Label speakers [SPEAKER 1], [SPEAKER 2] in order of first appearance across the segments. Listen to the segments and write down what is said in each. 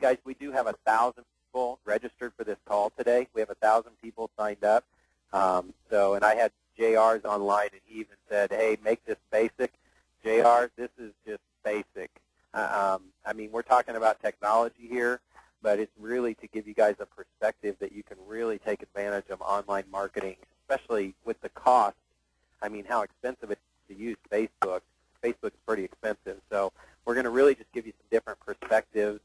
[SPEAKER 1] guys, we do have 1,000 people registered for this call today. We have 1,000 people signed up. And I had JR's online, and he even said, hey, make this basic. JR, this is just basic. I mean, we're talking about technology here, but it's really to give you guys a perspective that you can really take advantage of online marketing, especially with the cost. I mean, how expensive it is to use Facebook. Facebook's pretty expensive. So we're going to really just give you some different perspectives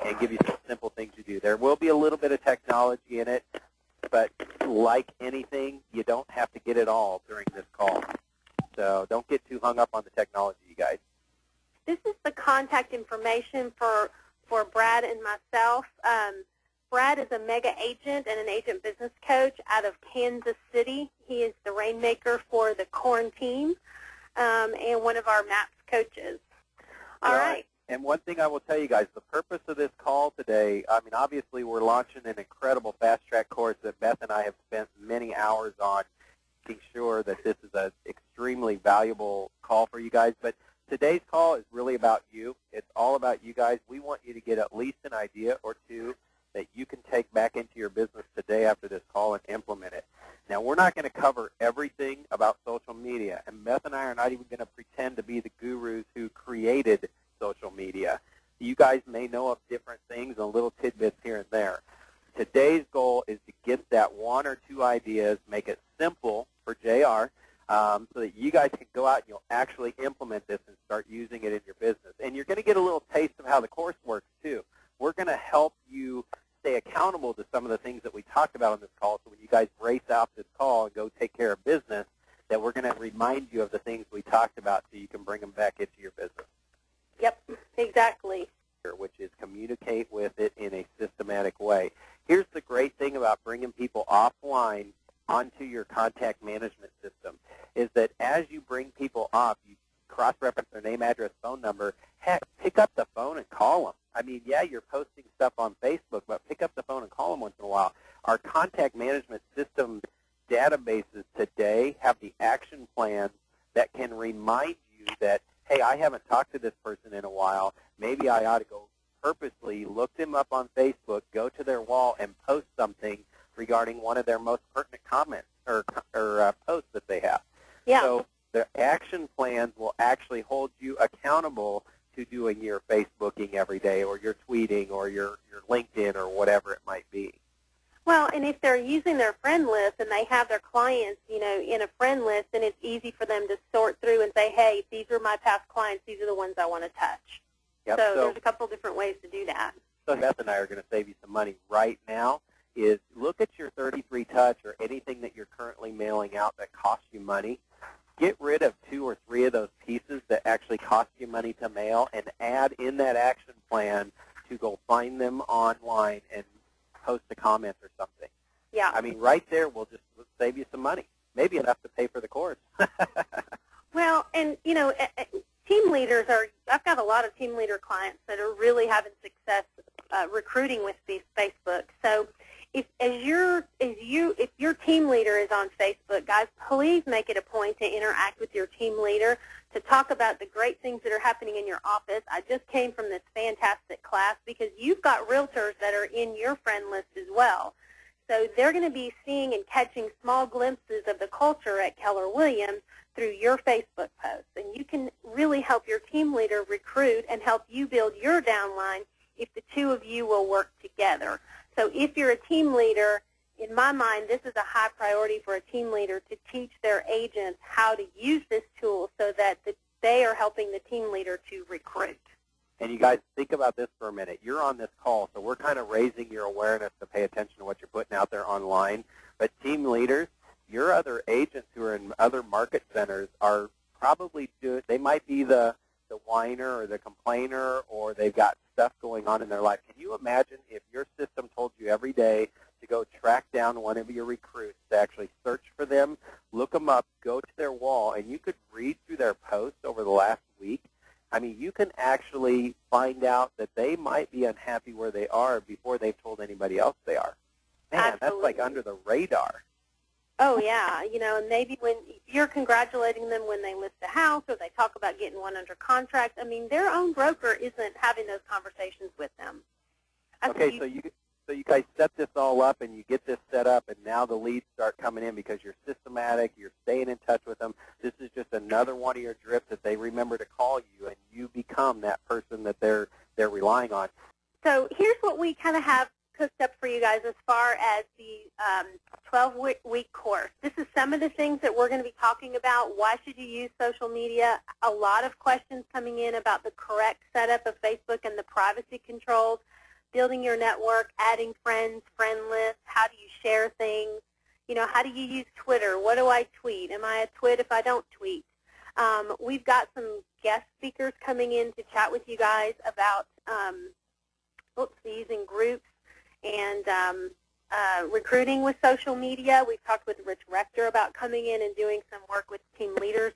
[SPEAKER 1] and give you some simple things to do. There will be a little bit of technology in it, but like anything, you don't have to get it all during this call. So don't get too hung up on the technology, you guys.
[SPEAKER 2] This is the contact information for Brad and myself. Brad is a mega agent and an agent business coach out of Kansas City. He is the rainmaker for the Corn team and one of our MAPS coaches. All right.
[SPEAKER 1] And one thing I will tell you guys, the purpose of this call today, I mean, obviously we're launching an incredible fast-track course that Beth and I have spent many hours on, making sure that this is an extremely valuable call for you guys. But today's call is really about you. It's all about you guys. We want you to get at least an idea or two that you can take back into your business today after this call and implement it. Now, we're not going to cover everything about social media, and Beth and I are not even going to pretend to be the gurus who created social media. You guys may know of different things and little tidbits here and there. Today's goal is to get that one or two ideas, make it simple for JR, so that you guys can go out and you'll actually implement this and start using it in your business. And you're going to get a little taste of how the course works, too. We're going to help you stay accountable to some of the things that we talked about on this call, so when you guys race out this call and go take care of business, that we're going to remind you of the things we talked about so you can bring them back into your business.
[SPEAKER 2] Yep, exactly.
[SPEAKER 1] Which is communicate with it in a systematic way. Here's the great thing about bringing people offline onto your contact management system is that as you bring people off, you cross-reference their name, address, phone number. Heck, pick up the phone and call them. I mean, yeah, you're posting stuff on Facebook, but pick up the phone and call them once in a while. Our contact management system databases today have the action plans that can remind you that, hey, I haven't talked to this person in a while. Maybe I ought to go purposely look them up on Facebook, go to their wall, and post something regarding one of their most pertinent comments or posts that they have.
[SPEAKER 2] Yeah.
[SPEAKER 1] So the action plans will actually hold you accountable to doing your Facebooking every day or your tweeting or your LinkedIn or whatever it might be.
[SPEAKER 2] Well, and if they're using their friend list and they have their clients, you know, in a friend list, then it's easy for them to sort through and say, hey, these are my past clients. These are the ones I want to touch.
[SPEAKER 1] Yep.
[SPEAKER 2] So there's a couple different ways to do that.
[SPEAKER 1] So Beth and I are going to save you some money right now is look at your 33 Touch or anything that you're currently mailing out that costs you money. Get rid of 2 or 3 of those pieces that actually cost you money to mail and add in that action plan to go find them online and post a comment or something.
[SPEAKER 2] Yeah.
[SPEAKER 1] I mean, right there, we'll save you some money, maybe enough to pay for the course.
[SPEAKER 2] Well, and, you know, team leaders I've got a lot of team leader clients that are really having success recruiting with Facebook. So if your team leader is on Facebook, guys, please make it a point to interact with your team leader, to talk about the great things that are happening in your office. I just came from this fantastic class because you've got realtors that are in your friend list as well. So they're going to be seeing and catching small glimpses of the culture at Keller Williams through your Facebook posts. And you can really help your team leader recruit and help you build your downline if the two of you will work together. So if you're a team leader, in my mind, this is a high priority for a team leader to teach their agents how to use this tool so that they are helping the team leader to recruit.
[SPEAKER 1] And you guys, think about this for a minute. You're on this call, so we're kind of raising your awareness to pay attention to what you're putting out there online. But team leaders, your other agents who are in other market centers are probably they might be the whiner or the complainer, or they've got stuff going on in their life. Can you imagine if your system told you every day to go track down one of your recruits, to actually search for them, look them up, go to their wall, and you could read through their posts over the last week? I mean, you can actually find out that they might be unhappy where they are before they've told anybody else they are. Man,
[SPEAKER 2] Absolutely.
[SPEAKER 1] That's like under the radar.
[SPEAKER 2] Oh, yeah. You know, and maybe when you're congratulating them when they list a house or they talk about getting one under contract, I mean, their own broker isn't having those conversations with them.
[SPEAKER 1] Okay, so you guys set this all up and you get this set up, and now the leads start coming in because you're systematic, you're staying in touch with them. This is just another one of your drips that they remember to call you, and you become that person that they're relying on.
[SPEAKER 2] So here's what we kind of have cooked up for you guys as far as the 12-week course. This is some of the things that we're going to be talking about. Why should you use social media? A lot of questions coming in about the correct setup of Facebook and the privacy controls, building your network, adding friends, friend lists, how do you share things, how do you use Twitter? What do I tweet? Am I a twit if I don't tweet? We've got some guest speakers coming in to chat with you guys about using groups and recruiting with social media. We've talked with Rich Rector about coming in and doing some work with team leaders,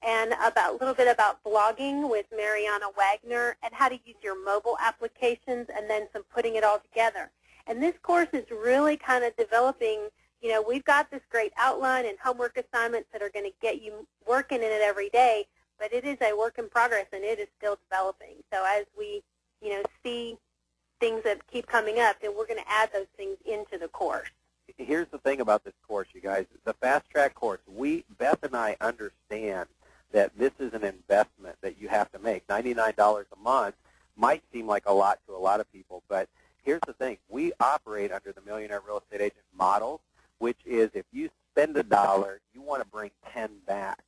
[SPEAKER 2] and a little bit about blogging with Mariana Wagner, and how to use your mobile applications, and then some putting it all together. And this course is really kind of developing, we've got this great outline and homework assignments that are going to get you working in it every day, but it is a work in progress, and it is still developing. So as we, see things that keep coming up, then we're going to add those things into the course.
[SPEAKER 1] Here's the thing about this course, you guys. The Fast Track course, Beth and I understand that this is an investment that you have to make. $99 a month might seem like a lot to a lot of people, but here's the thing. We operate under the Millionaire Real Estate Agent model, which is if you spend $1, you want to bring 10 back.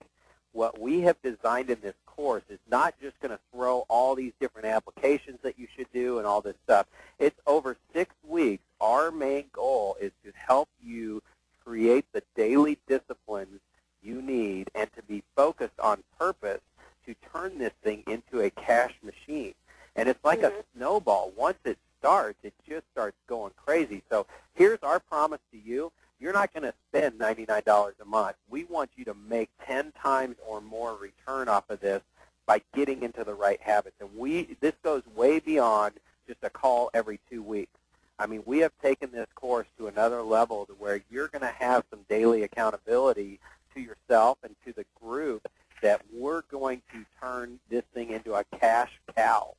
[SPEAKER 1] What we have designed in this course is not just going to throw all these different applications that you should do and all this stuff. It's over 6 weeks. Our main goal is to help you create the daily disciplines you need and to be focused on purpose to turn this thing into a cash machine. And it's like a snowball. Once it starts, it just starts going crazy. So here's our promise to you. You're not going to spend $99 a month. We want you to make 10 times or more return off of this by getting into the right habits. And this goes way beyond just a call every 2 weeks. I mean, we have taken this course to another level to where you're going to have some daily accountability to yourself and to the group that we're going to turn this thing into a cash cow.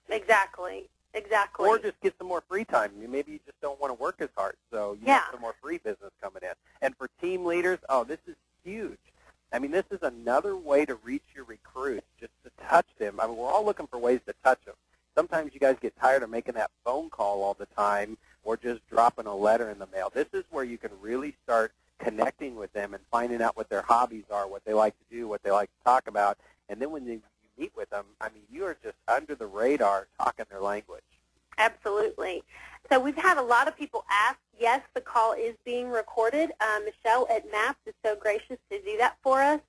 [SPEAKER 2] Exactly.
[SPEAKER 1] Or just get some more free time. Maybe you just don't want to work as hard, so you have some more free business coming in. And for team leaders, this is huge. I mean, this is another way to reach your recruits, just to touch them. I mean, we're all looking for ways to touch them. Sometimes you guys get tired of making that phone call all the time or just dropping a letter in the mail. This is where you can really start connecting with them and finding out what their hobbies are, what they like to do, what they like to talk about. And then when you meet with them, I mean, you are just under the radar talking their language.
[SPEAKER 2] Absolutely. So we've had a lot of people ask. Yes, the call is being recorded. Michelle at MAPS is so gracious to do that for us.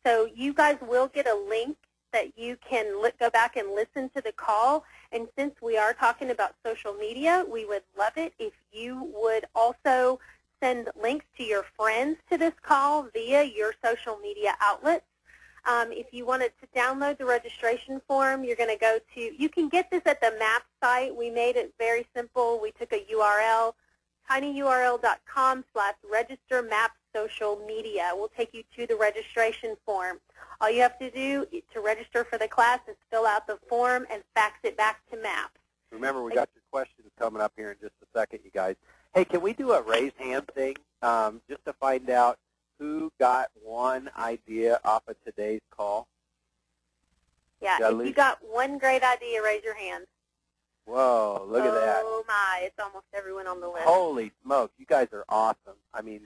[SPEAKER 2] So you guys will get a link that you can go back and listen to the call. And since we are talking about social media, we would love it if you would also send links to your friends to this call via your social media outlets. If you wanted to download the registration form, you're going to go to, you can get this at the MAP site. We made it very simple. We took a URL, tinyurl.com/register MAP social media. We'll take you to the registration form. All you have to do to register for the class is fill out the form and fax it back to MAP.
[SPEAKER 1] Remember, we got your questions coming up here in just a second, you guys. Hey, can we do a raise hand thing just to find out who got one idea off of today's call?
[SPEAKER 2] Yeah, if you got one great idea, raise your hand.
[SPEAKER 1] Whoa, look at that.
[SPEAKER 2] Oh, my, it's almost everyone on the list.
[SPEAKER 1] Holy smokes, you guys are awesome. I mean,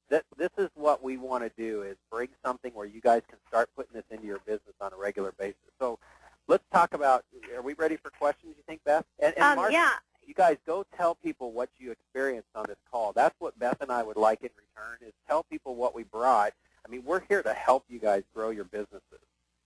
[SPEAKER 1] this is what we want to do, is bring something where you guys can start putting this into your business on a regular basis. So let's talk about, are we ready for questions, you think, Beth? And Marcia,
[SPEAKER 2] yeah.
[SPEAKER 1] You guys go tell people what you experienced on this call. That's what Beth and I would like in return, is tell people what we brought. I mean, we're here to help you guys grow your business.